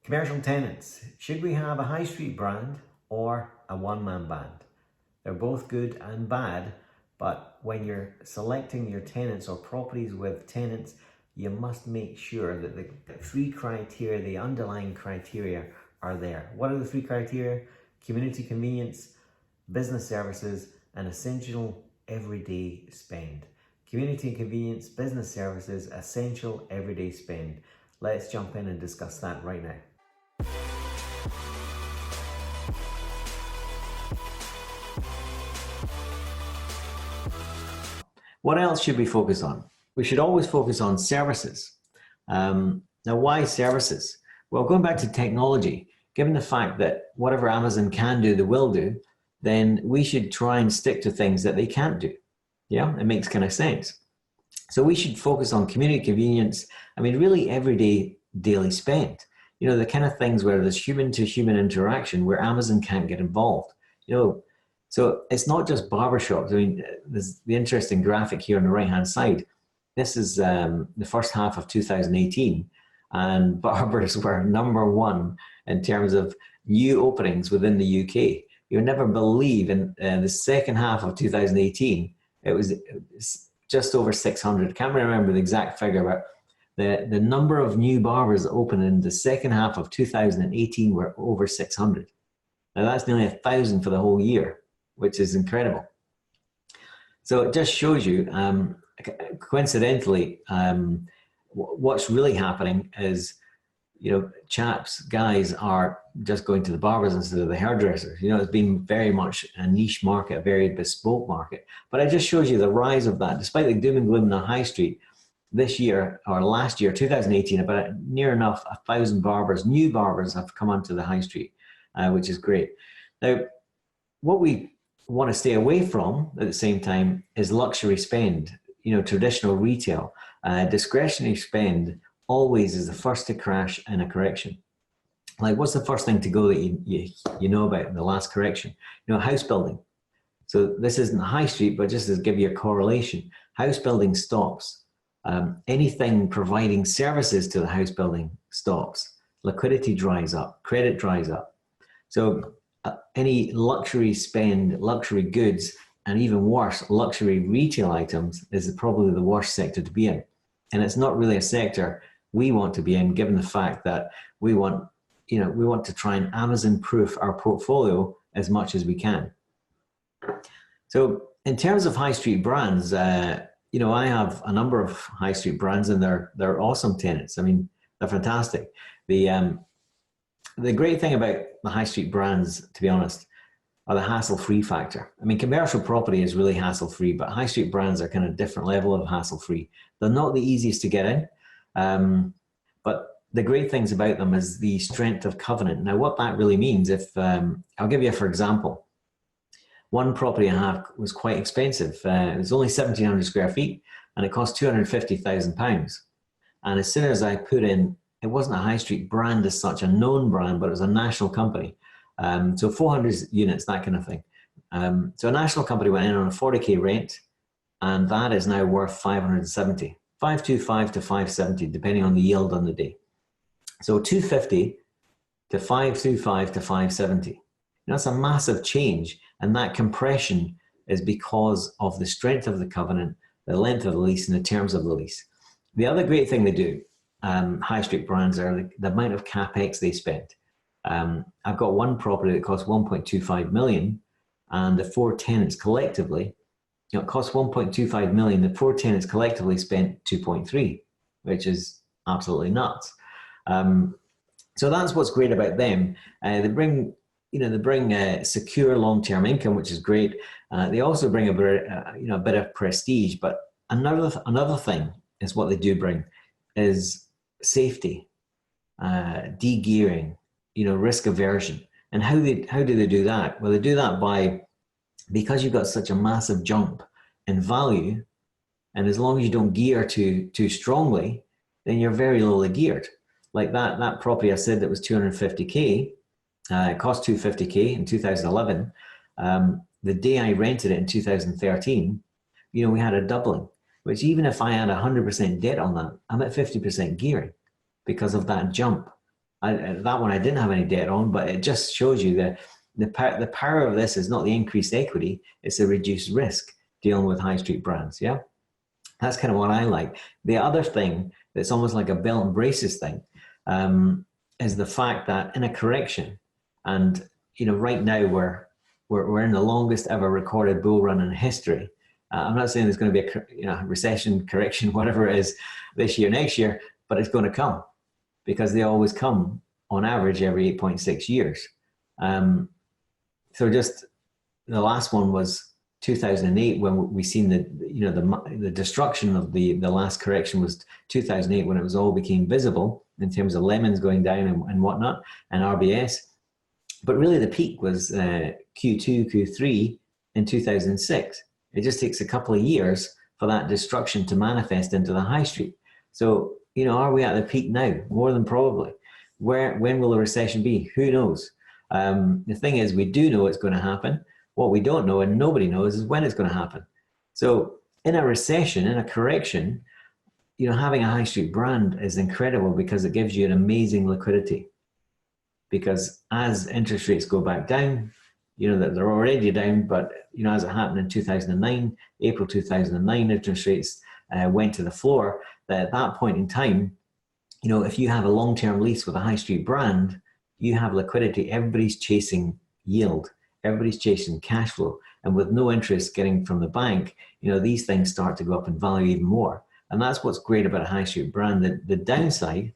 Commercial tenants. Should we have a high street brand or a one-man band? They're both good and bad, but when you're selecting your tenants or properties with tenants, you must make sure that the three criteria, the underlying criteria, are there. What are the three criteria? Community convenience, business services, and essential everyday spend. Community convenience, business services, essential everyday spend. Let's jump in and discuss that right now. What else should we focus on? We should always focus on services. Now, why services? Well, going back to technology, given the fact that whatever Amazon can do, they will do, then we should try and stick to things that they can't do. Yeah, it makes kind of sense. So we should focus on community convenience. I mean, really everyday daily spend. You know, the kind of things where there's human to human interaction where Amazon can't get involved. You know, so it's not just barbershops. I mean, there's the interesting graphic here on the right-hand side. This is the first half of 2018, and barbers were number one in terms of new openings within the UK. You'll never believe in the second half of 2018, it was just over 600. I can't remember the exact figure, but the number of new barbers that opened in the second half of 2018 were over 600. Now that's nearly 1,000 for the whole year, which is incredible. So it just shows you, coincidentally, what's really happening is, you know, guys are just going to the barbers instead of the hairdressers. You know, it's been very much a niche market, a very bespoke market. But it just shows you the rise of that. Despite the doom and gloom in the high street, this year or last year, 2018, about near enough 1,000 barbers, new barbers, have come onto the high street, which is great. Now, what we want to stay away from at the same time is luxury spend. You know, traditional retail, discretionary spend always is the first to crash in a correction. Like, what's the first thing to go that you know about in the last correction? You know, house building. So this isn't high street, but just to give you a correlation, house building stops. Anything providing services to the house building stops. Liquidity dries up, credit dries up. So any luxury spend, luxury goods, and even worse, luxury retail items is probably the worst sector to be in. And it's not really a sector we want to be in, given the fact that we want to try and Amazon-proof our portfolio as much as we can. So in terms of high street brands, you know, I have a number of high street brands, and they're awesome tenants. I mean, they're fantastic. The great thing about the high street brands, to be honest, are the hassle-free factor. I mean, commercial property is really hassle-free, but high street brands are kind of a different level of hassle-free. They're not the easiest to get in, but the great things about them is the strength of covenant. Now, what that really means, if I'll give you for example, one property I have was quite expensive. It was only 1,700 square feet, and it cost £250,000. And as soon as I put in, it wasn't a high street brand as such, a known brand, but it was a national company. So 400 units, that kind of thing. So a national company went in on a 40k rent, and that is now worth 570, 525 to 570, depending on the yield on the day. So 250 to 525 to 570. That's a massive change, and that compression is because of the strength of the covenant, the length of the lease, and the terms of the lease. The other great thing they do, high street brands, are the amount of capex they spend. I've got one property that costs 1.25 million, and the four tenants collectively, you know, it costs 1.25 million. The four tenants collectively spent 2.3, which is absolutely nuts. So that's what's great about them. They bring secure long-term income, which is great. They also bring a bit of prestige. But another thing is what they do bring is safety, de-gearing, you know, risk aversion. And how do they do that? Well, they do that because you've got such a massive jump in value, and as long as you don't gear too strongly, then you're very lowly geared. Like that property I said that was 250k, it cost 250k in 2011. The day I rented it in 2013, you know, we had a doubling, which even if I had 100% debt on that, I'm at 50% gearing because of that jump. That one I didn't have any debt on, but it just shows you that the power of this is not the increased equity, it's the reduced risk dealing with high street brands. Yeah. That's kind of what I like. The other thing that's almost like a belt and braces thing is the fact that in a correction, and right now we're in the longest ever recorded bull run in history. I'm not saying there's going to be a recession, correction, whatever it is, this year, next year, but it's going to come because they always come on average every 8.6 years. So just the last one was 2008 when we seen the destruction of the last correction was 2008 when it was all became visible in terms of lemons going down and whatnot and RBS. But really the peak was Q2, Q3 in 2006. It just takes a couple of years for that destruction to manifest into the high street. So, are we at the peak now? More than probably. When will the recession be? Who knows? The thing is, we do know it's going to happen. What we don't know and nobody knows is when it's going to happen. So in a recession, in a correction, having a high street brand is incredible because it gives you an amazing liquidity. Because as interest rates go back down, that they're already down, but as it happened in 2009, April 2009, interest rates went to the floor. That at that point in time, if you have a long-term lease with a high street brand, you have liquidity. Everybody's chasing yield. Everybody's chasing cash flow. And with no interest getting from the bank, these things start to go up in value even more. And that's what's great about a high street brand. The downside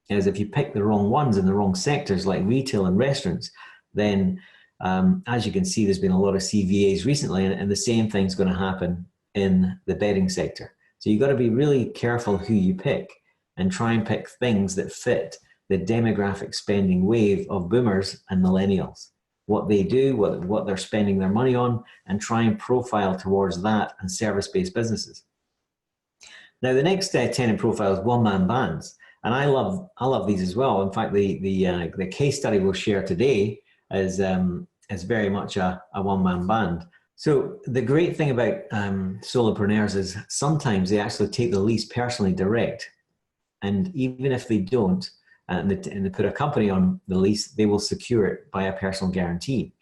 is if you pick the wrong ones in the wrong sectors like retail and restaurants, then as you can see, there's been a lot of CVAs recently, and the same thing's going to happen in the bedding sector. So you've got to be really careful who you pick and try and pick things that fit the demographic spending wave of boomers and millennials. What they do, what they're spending their money on, and try and profile towards that and service-based businesses. Now, the next tenant profile is one-man bands, and I love these as well. In fact, the case study we'll share today is very much a one-man band. So the great thing about solopreneurs is sometimes they actually take the lease personally direct, and even if they don't, and they put a company on the lease, they will secure it by a personal guarantee.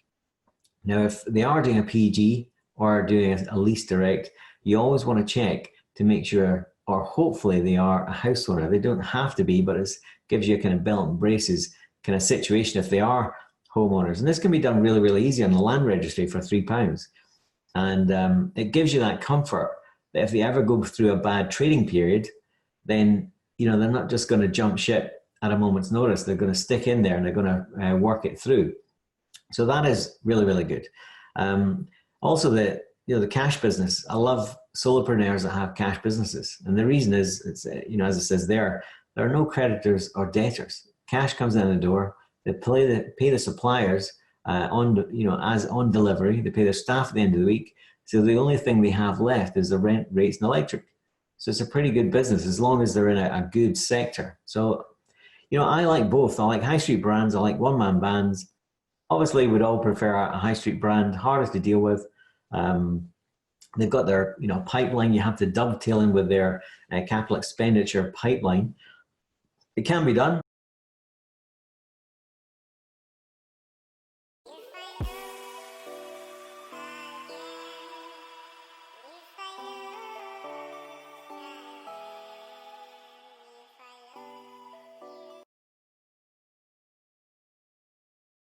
Now, if they are doing a PG or doing a lease direct, you always want to check to make sure, or hopefully they are a house owner. They don't have to be, but it gives you a kind of belt and braces kind of situation if they are homeowners. And this can be done really, really easy on the land registry for £3. And it gives you that comfort that if they ever go through a bad trading period, then they're not just going to jump ship at a moment's notice. They're going to stick in there and they're going to work it through. So that is really, really good. Also, the cash business. I love solopreneurs that have cash businesses, and the reason is, it's as it says there are no creditors or debtors. Cash comes in the door. They pay the suppliers on delivery. They pay their staff at the end of the week. So the only thing they have left is the rent, rates, and electric. So it's a pretty good business as long as they're in a good sector. So I like both. I like high street brands. I like one-man bands. Obviously, we'd all prefer a high street brand, hardest to deal with. They've got their pipeline. You have to dovetail in with their capital expenditure pipeline. It can be done.